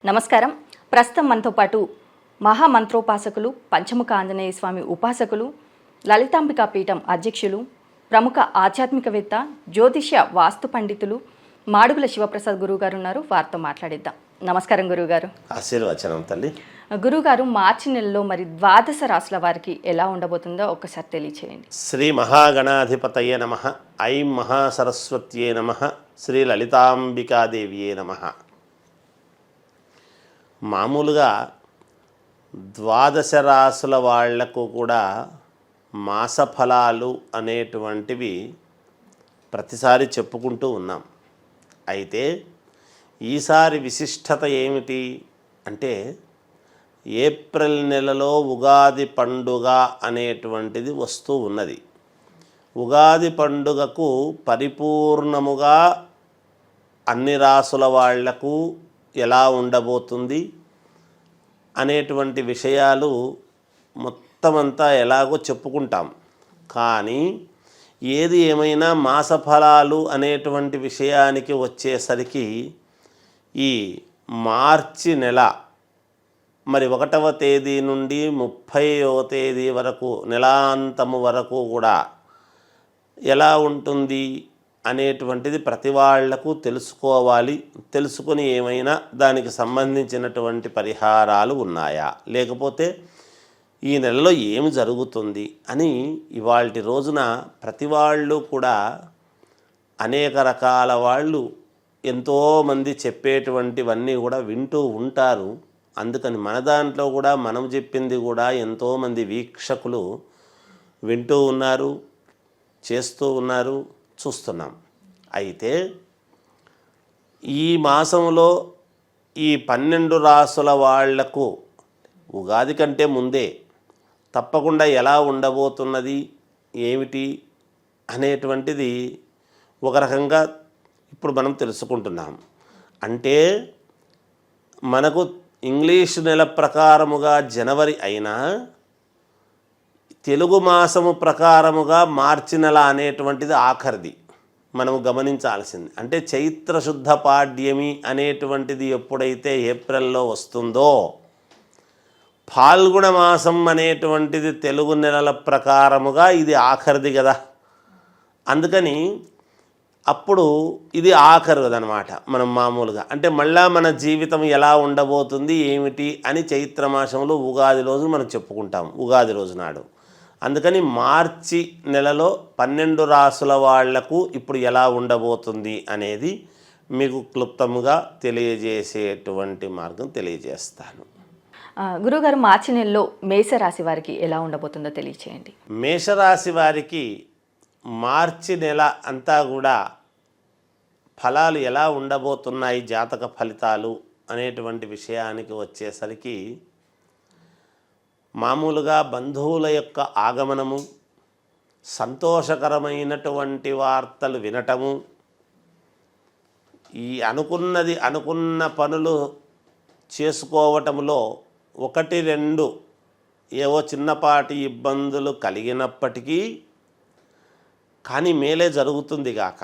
నమస్కారం. ప్రస్తుతం మనతో పాటు మహామంత్రోపాసకులు, పంచముఖ ఆంజనేయ స్వామి ఉపాసకులు, లలితాంబికా పీఠం అధ్యక్షులు, ప్రముఖ ఆధ్యాత్మికవేత్త, జ్యోతిష్య వాస్తు పండితులు మాడుగుల శివప్రసాద్ గురువు గారు ఉన్నారు. వారితో మాట్లాడిద్దాం. నమస్కారం గురువుగారు. ఆశీర్వచనం తల్లి. గురుగారు, మార్చి నెలలో మరి ద్వాదశ రాశుల వారికి ఎలా ఉండబోతుందో ఒక్కసారి తెలియచేయండి. శ్రీ మహాగణాధిపతయే నమః. ఐం మహాసరస్వత్యే నమః. శ్రీ లలితాంబికాదేవియే నమః. మామూలుగా ద్వాదశ రాశుల వాళ్లకు కూడా మాసఫలాలు అనేటువంటివి ప్రతిసారి చెప్పుకుంటూ ఉన్నాం. అయితే ఈసారి విశిష్టత ఏమిటి అంటే, ఏప్రిల్ నెలలో ఉగాది పండుగ అనేటువంటిది వస్తూ ఉన్నది. ఉగాది పండుగకు పరిపూర్ణముగా అన్ని రాసుల వాళ్లకు ఎలా ఉండబోతుంది అనేటువంటి విషయాలు మొత్తమంతా ఎలాగో చెప్పుకుంటాం. కానీ ఏది ఏమైనా మాసఫలాలు అనేటువంటి విషయానికి వచ్చేసరికి ఈ మార్చి నెల మరి 1వ తేదీ నుండి 30వ తేదీ వరకు, నెలాంతము వరకు కూడా ఎలా ఉంటుంది అనేటువంటిది ప్రతి వాళ్లకు తెలుసుకోవాలి. తెలుసుకొని ఏమైనా దానికి సంబంధించినటువంటి పరిహారాలు ఉన్నాయా, లేకపోతే ఈ నెలలో ఏమి జరుగుతుంది అని ఇవాల్టి రోజున ప్రతి వాళ్ళు కూడా అనేక రకాల వాళ్ళు ఎంతోమంది చెప్పేటువంటివన్నీ కూడా వింటూ ఉంటారు. అందుకని మన దాంట్లో కూడా మనం చెప్పింది కూడా ఎంతోమంది వీక్షకులు వింటూ ఉన్నారు, చేస్తూ ఉన్నారు, చూస్తున్నాం. అయితే ఈ మాసంలో ఈ 12 రాసుల వాళ్లకు ఉగాది కంటే ముందే తప్పకుండా ఎలా ఉండబోతున్నది ఏమిటి అనేటువంటిది ఒక రకంగా ఇప్పుడు మనం తెలుసుకుంటున్నాం. అంటే మనకు ఇంగ్లీష్ నెల ప్రకారముగా జనవరి అయినా తెలుగు మాసము ప్రకారముగా మార్చి నెల అనేటువంటిది ఆఖరిది మనము గమనించాల్సింది. అంటే చైత్రశుద్ధ పాడ్యమి అనేటువంటిది ఎప్పుడైతే ఏప్రిల్లో వస్తుందో, ఫాల్గుణ మాసం అనేటువంటిది తెలుగు నెలల ప్రకారముగా ఇది ఆఖరిది కదా. అందుకని అప్పుడు ఇది ఆఖరుదనమాట. మనం మామూలుగా అంటే మళ్ళా మన జీవితం ఎలా ఉండబోతుంది ఏమిటి అని చైత్రమాసంలో ఉగాది రోజు మనం చెప్పుకుంటాం, ఉగాది రోజు నాడు. అందుకని మార్చి నెలలో 12 రాసుల వాళ్లకు ఇప్పుడు ఎలా ఉండబోతుంది అనేది మీకు క్లుప్తంగా తెలియజేసేటువంటి మార్గం తెలియజేస్తాను. గురుగారు, మార్చి నెలలో మేషరాశి వారికి ఎలా ఉండబోతుందో తెలియచేయండి. మేషరాశి వారికి మార్చి నెల అంతా కూడా ఫలాలు ఎలా ఉండబోతున్నాయి, జాతక ఫలితాలు అనేటువంటి విషయానికి వచ్చేసరికి మామూలుగా బంధువుల యొక్క ఆగమనము, సంతోషకరమైనటువంటి వార్తలు వినటము, ఈ అనుకున్న పనులు చేసుకోవటంలో 1-2 ఏవో చిన్నపాటి ఇబ్బందులు కలిగినప్పటికీ కానీ మేలే జరుగుతుంది గాక.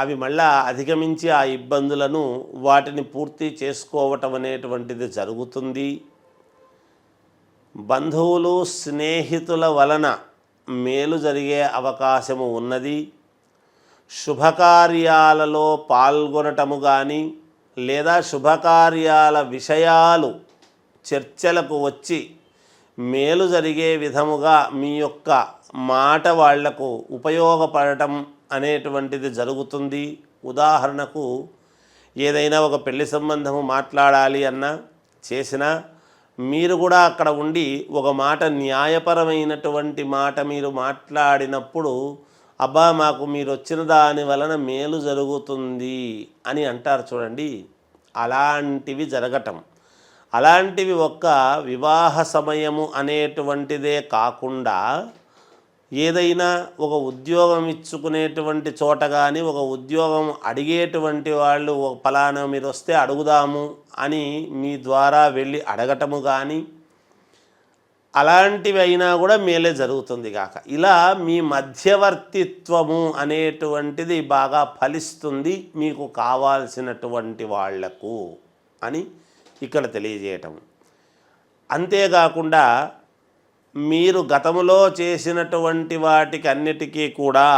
అవి మళ్ళా అధిగమించి ఆ ఇబ్బందులను వాటిని పూర్తి చేసుకోవటం అనేటువంటిది జరుగుతుంది. బంధువులు స్నేహితుల వలన మేలు జరిగే అవకాశము ఉన్నది. శుభకార్యాలలో పాల్గొనటము కానీ లేదా శుభకార్యాల విషయాలు చర్చలకు వచ్చి మేలు జరిగే విధముగా మీ యొక్క మాట వాళ్లకు ఉపయోగపడటం అనేటువంటిది జరుగుతుంది. ఉదాహరణకు ఏదైనా ఒక పెళ్లి సంబంధము మాట్లాడాలి అన్నా చేసినా మీరు కూడా అక్కడ ఉండి ఒక మాట, న్యాయపరమైనటువంటి మాట మీరు మాట్లాడినప్పుడు, అబ్బా మాకు మీరు వచ్చిన దాని వలన మేలు జరుగుతుంది అని అంటారు చూడండి. అలాంటివి జరగటం, అలాంటివి ఒక్క వివాహ సమయము అనేటువంటిదే కాకుండా ఏదైనా ఒక ఉద్యోగం ఇచ్చుకునేటువంటి చోట కానీ, ఒక ఉద్యోగం అడిగేటువంటి వాళ్ళు ఫలానా మీరు వస్తే అడుగుదాము అని మీ ద్వారా వెళ్ళి అడగటము కానీ అలాంటివి అయినా కూడా మేలే జరుగుతుంది కాక. ఇలా మీ మధ్యవర్తిత్వము అనేటువంటిది బాగా ఫలిస్తుంది మీకు కావాల్సినటువంటి వాళ్లకు అని ఇక్కడ తెలియజేయటం. అంతేకాకుండా మీరు గతంలో చేసినటువంటి వాటికి అన్నిటికీ కూడా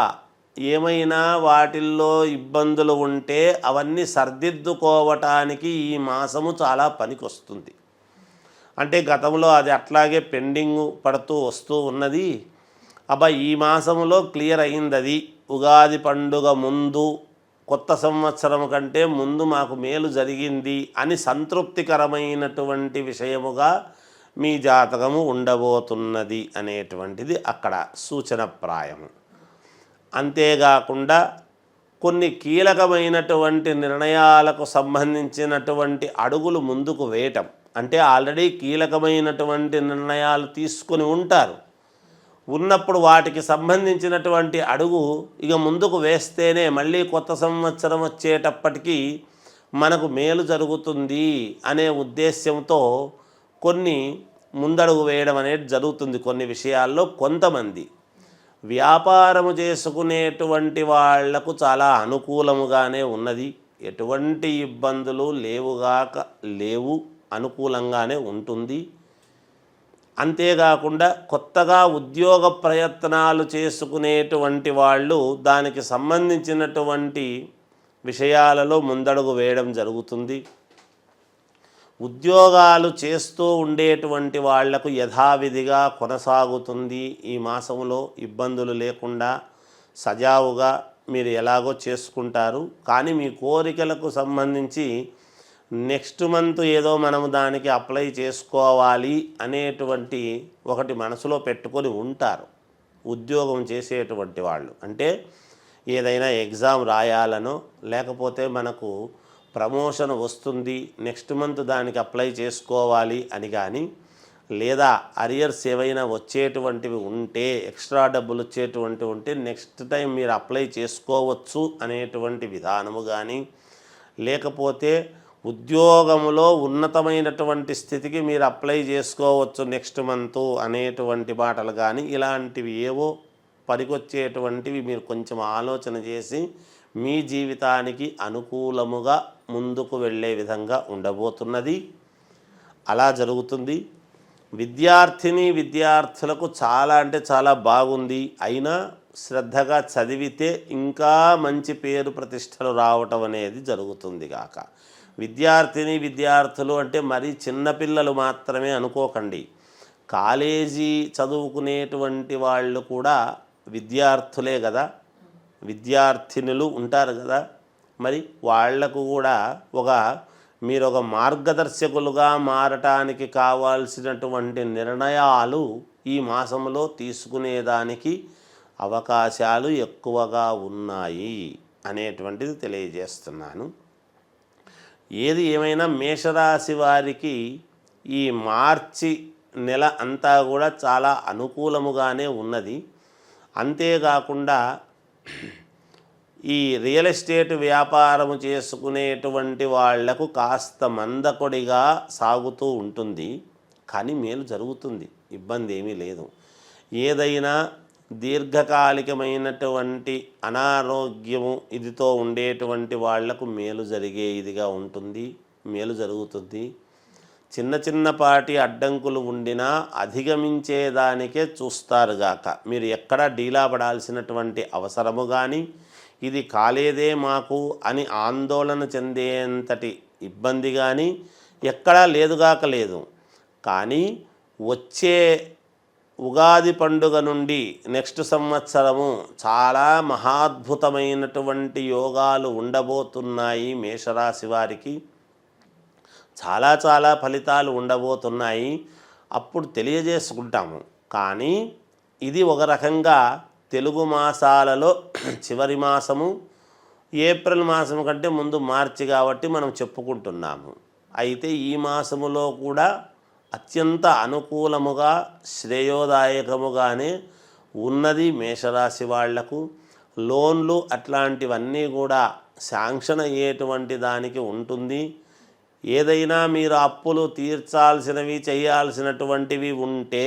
ఏమైనా వాటిల్లో ఇబ్బందులు ఉంటే అవన్నీ సర్దిద్దుకోవటానికి ఈ మాసము చాలా పనికొస్తుంది. అంటే గతంలో అది అట్లాగే పెండింగ్ పడుతూ వస్తూ ఉన్నది, అబ్బా ఈ మాసంలో క్లియర్ అయింది, అది ఉగాది పండుగ ముందు కొత్త సంవత్సరం కంటే ముందు మాకు మేలు జరిగింది అని సంతృప్తికరమైనటువంటి విషయముగా మీ జాతకము ఉండబోతున్నది అనేటువంటిది అక్కడ సూచనప్రాయము. అంతేకాకుండా కొన్ని కీలకమైనటువంటి నిర్ణయాలకు సంబంధించినటువంటి అడుగులు ముందుకు వేయటం, అంటే ఆల్రెడీ కీలకమైనటువంటి నిర్ణయాలు తీసుకొని ఉంటారు, ఉన్నప్పుడు వాటికి సంబంధించినటువంటి అడుగు ఇక ముందుకు వేస్తేనే మళ్ళీ కొత్త సంవత్సరం వచ్చేటప్పటికీ మనకు మేలు జరుగుతుంది అనే ఉద్దేశ్యంతో కొన్ని ముందడుగు వేయడం అనేది జరుగుతుంది. కొన్ని విషయాల్లో కొంతమంది వ్యాపారము చేసుకునేటువంటి వాళ్లకు చాలా అనుకూలముగానే ఉన్నది, ఎటువంటి ఇబ్బందులు లేవు, అనుకూలంగానే ఉంటుంది. అంతేకాకుండా కొత్తగా ఉద్యోగ ప్రయత్నాలు చేసుకునేటువంటి వాళ్ళు దానికి సంబంధించినటువంటి విషయాలలో ముందడుగు వేయడం జరుగుతుంది. ఉద్యోగాలు చేస్తూ ఉండేటువంటి వాళ్లకు యథావిధిగా కొనసాగుతుంది. ఈ మాసంలో ఇబ్బందులు లేకుండా సజావుగా మీరు ఎలాగో చేసుకుంటారు. కానీ మీ కోరికలకు సంబంధించి నెక్స్ట్ మంత్ ఏదో మనము దానికి అప్లై చేసుకోవాలి అనేటువంటి ఒకటి మనసులో పెట్టుకొని ఉంటారు ఉద్యోగం చేసేటువంటి వాళ్ళు. అంటే ఏదైనా ఎగ్జామ్ రాయాలనో లేకపోతే మనకు ప్రమోషన్ వస్తుంది నెక్స్ట్ మంత్ దానికి అప్లై చేసుకోవాలి అని కానీ, లేదా అరియర్స్ ఏవైనా వచ్చేటువంటివి ఉంటే ఎక్స్ట్రా డబ్బులు వచ్చేటువంటివి ఉంటే నెక్స్ట్ టైం మీరు అప్లై చేసుకోవచ్చు అనేటువంటి విధానము కానీ, లేకపోతే ఉద్యోగములో ఉన్నతమైనటువంటి స్థితికి మీరు అప్లై చేసుకోవచ్చు నెక్స్ట్ మంత్ అనేటువంటి మాటలు కానీ, ఇలాంటివి ఏవో పనికొచ్చేటువంటివి మీరు కొంచెం ఆలోచన చేసి మీ జీవితానికి అనుకూలముగా ముందుకు వెళ్ళే విధంగా ఉండబోతున్నది. అలా జరుగుతుంది. విద్యార్థులకు చాలా అంటే చాలా బాగుంది. అయినా శ్రద్ధగా చదివితే ఇంకా మంచి పేరు ప్రతిష్టలు రావటం అనేది జరుగుతుంది గాక. విద్యార్థులు అంటే మరీ చిన్నపిల్లలు మాత్రమే అనుకోకండి. కాలేజీ చదువుకునేటువంటి వాళ్ళు కూడా విద్యార్థులే కదా, విద్యార్థినులు ఉంటారు కదా. మరి వాళ్లకు కూడా మీరు ఒక మార్గదర్శకులుగా మారటానికి కావాల్సినటువంటి నిర్ణయాలు ఈ మాసంలో తీసుకునేదానికి అవకాశాలు ఎక్కువగా ఉన్నాయి అనేటువంటిది తెలియజేస్తున్నాను. ఏది ఏమైనా మేషరాశి వారికి ఈ మార్చి నెల అంతా కూడా చాలా అనుకూలముగానే ఉన్నది. అంతేకాకుండా ఈ రియల్ ఎస్టేట్ వ్యాపారము చేసుకునేటువంటి వాళ్లకు కాస్త మందకొడిగా సాగుతూ ఉంటుంది. కానీ మేలు జరుగుతుంది, ఇబ్బంది ఏమీ లేదు. ఏదైనా దీర్ఘకాలికమైనటువంటి అనారోగ్యము ఇదితో ఉండేటువంటి వాళ్లకు మేలు జరిగే ఇదిగా ఉంటుంది, మేలు జరుగుతుంది. చిన్నపాటి అడ్డంకులు ఉండినా అధిగమించేదానికే చూస్తారుగాక. మీరు ఎక్కడా డీలా పడాల్సినటువంటి అవసరము కానీ, ఇది కాలేదే మాకు అని ఆందోళన చెందేంతటి ఇబ్బంది కానీ ఎక్కడా లేదుగాక లేదు. కానీ వచ్చే ఉగాది పండుగ నుండి నెక్స్ట్ సంవత్సరము చాలా మహాద్భుతమైనటువంటి యోగాలు ఉండబోతున్నాయి. మేషరాశి వారికి చాలా ఫలితాలు ఉండబోతున్నాయి. అప్పుడు తెలియజేసుకుంటాము. కానీ ఇది ఒక రకంగా తెలుగు మాసాలలో చివరి మాసము, ఏప్రిల్ మాసం కంటే ముందు మార్చి కాబట్టి మనం చెప్పుకుంటున్నాము. అయితే ఈ మాసములో కూడా అత్యంత అనుకూలముగా శ్రేయోదాయకముగానే ఉన్నది మేషరాశి వాళ్లకు. లోన్లు అట్లాంటివన్నీ కూడా శాంక్షన్ అయ్యేటువంటి దానికి ఉంటుంది. ఏదైనా మీరు అప్పులు తీర్చాల్సినవి చేయాల్సినటువంటివి ఉంటే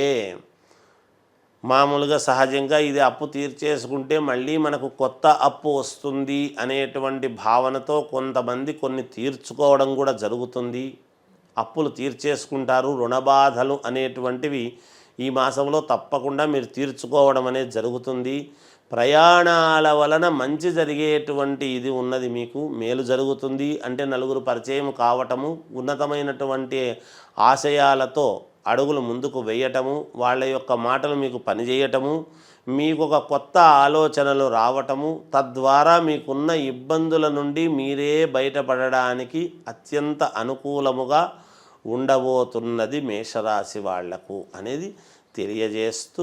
మామూలుగా సహజంగా ఇది అప్పు తీర్చేసుకుంటే మళ్ళీ మనకు కొత్త అప్పు వస్తుంది అనేటువంటి భావనతో కొంతమంది కొన్ని తీర్చుకోవడం కూడా జరుగుతుంది. అప్పులు తీర్చేసుకుంటారు. రుణబాధలు అనేటువంటివి ఈ మాసంలో తప్పకుండా మీరు తీర్చుకోవడం అనేది జరుగుతుంది. ప్రయాణాల వలన మంచి జరిగేటువంటి ఇది ఉన్నది, మీకు మేలు జరుగుతుంది. అంటే నలుగురు పరిచయం కావటము, ఉన్నతమైనటువంటి ఆశయాలతో అడుగులు ముందుకు వేయటము, వాళ్ళ యొక్క మాటలు మీకు పనిచేయటము, మీకు ఒక కొత్త ఆలోచనలు రావటము, తద్వారా మీకున్న ఇబ్బందుల నుండి మీరే బయటపడడానికి అత్యంత అనుకూలముగా ఉండబోతున్నది మేషరాశి వాళ్లకు అనేది తెలియజేస్తూ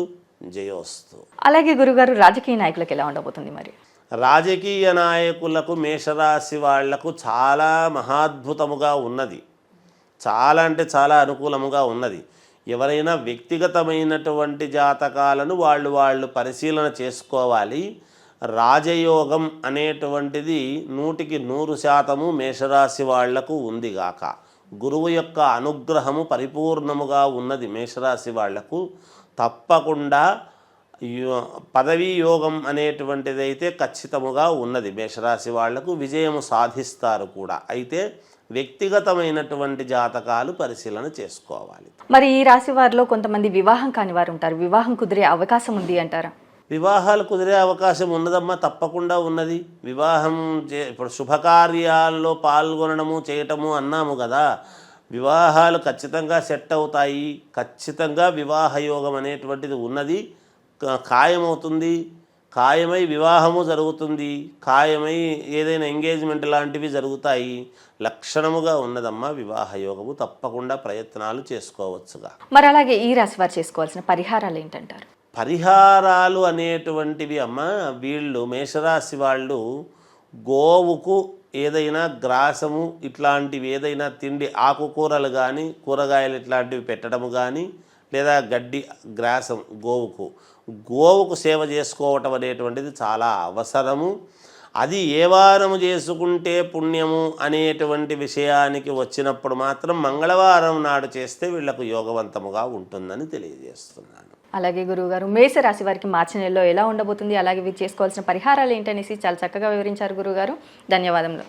జయోస్తు. అలాగే గురుగారు రాజకీయ నాయకులకు ఎలా ఉండబోతుంది మరి? రాజకీయ నాయకులకు మేషరాశి వాళ్లకు చాలా మహాద్భుతముగా ఉన్నది, చాలా అంటే చాలా అనుకూలముగా ఉన్నది. ఎవరైనా వ్యక్తిగతమైనటువంటి జాతకాలను వాళ్ళు పరిశీలన చేసుకోవాలి. రాజయోగం అనేటువంటిది 100% మేషరాశి వాళ్లకు ఉందిగాక. గురువు యొక్క అనుగ్రహము పరిపూర్ణముగా ఉన్నది మేషరాశి వాళ్లకు. తప్పకుండా పదవీ యోగం అనేటువంటిదైతే ఖచ్చితముగా ఉన్నది మేషరాశి వాళ్లకు. విజయము సాధిస్తారు కూడా. అయితే వ్యక్తిగతమైనటువంటి జాతకాలు పరిశీలన చేసుకోవాలి. మరి ఈ రాశి వారిలో కొంతమంది వివాహం కాని వారు ఉంటారు, వివాహం కుదిరే అవకాశం ఉంది అంటారా? వివాహాలు కుదిరే అవకాశం ఉన్నదమ్మా, తప్పకుండా ఉన్నది. వివాహం ఇప్పుడు శుభకార్యాల్లో పాల్గొనడము చేయటము అన్నాము కదా, వివాహాలు ఖచ్చితంగా సెట్ అవుతాయి. ఖచ్చితంగా వివాహ యోగం అనేటువంటిది ఉన్నది, ఖాయమవుతుంది. ఖాయమై వివాహము జరుగుతుంది, ఖాయమై ఏదైనా ఎంగేజ్మెంట్ లాంటివి జరుగుతాయి. లక్షణముగా ఉన్నదమ్మా వివాహ యోగము. తప్పకుండా ప్రయత్నాలు చేసుకోవచ్చుగా. మరి అలాగే ఈ రాశి వారు చేసుకోవాల్సిన పరిహారాలు ఏంటంటారు? పరిహారాలు అనేటువంటివి అమ్మ, వీళ్ళు మేషరాశి వాళ్ళు గోవుకు ఏదైనా గ్రాసము ఇట్లాంటివి ఏదైనా తిండి, ఆకుకూరలు కానీ కూరగాయలు ఇట్లాంటివి పెట్టడము కానీ, లేదా గడ్డి గ్రాసం గోవుకు సేవ చేసుకోవటం అనేటువంటిది చాలా అవసరము. అది ఏ వారము చేసుకుంటే పుణ్యము అనేటువంటి విషయానికి వచ్చినప్పుడు మాత్రం మంగళవారం నాడు చేస్తే వీళ్లకు యోగవంతముగా ఉంటుందని తెలియజేస్తున్నాను. అలాగే గురువుగారు, మేష రాశి వారికి మార్చి నెలలో ఎలా ఉండబోతుంది, అలాగే వీరు చేసుకోవాల్సిన పరిహారాలు ఏంటనేసి చాలా చక్కగా వివరించారు గురువుగారు. ధన్యవాదములు.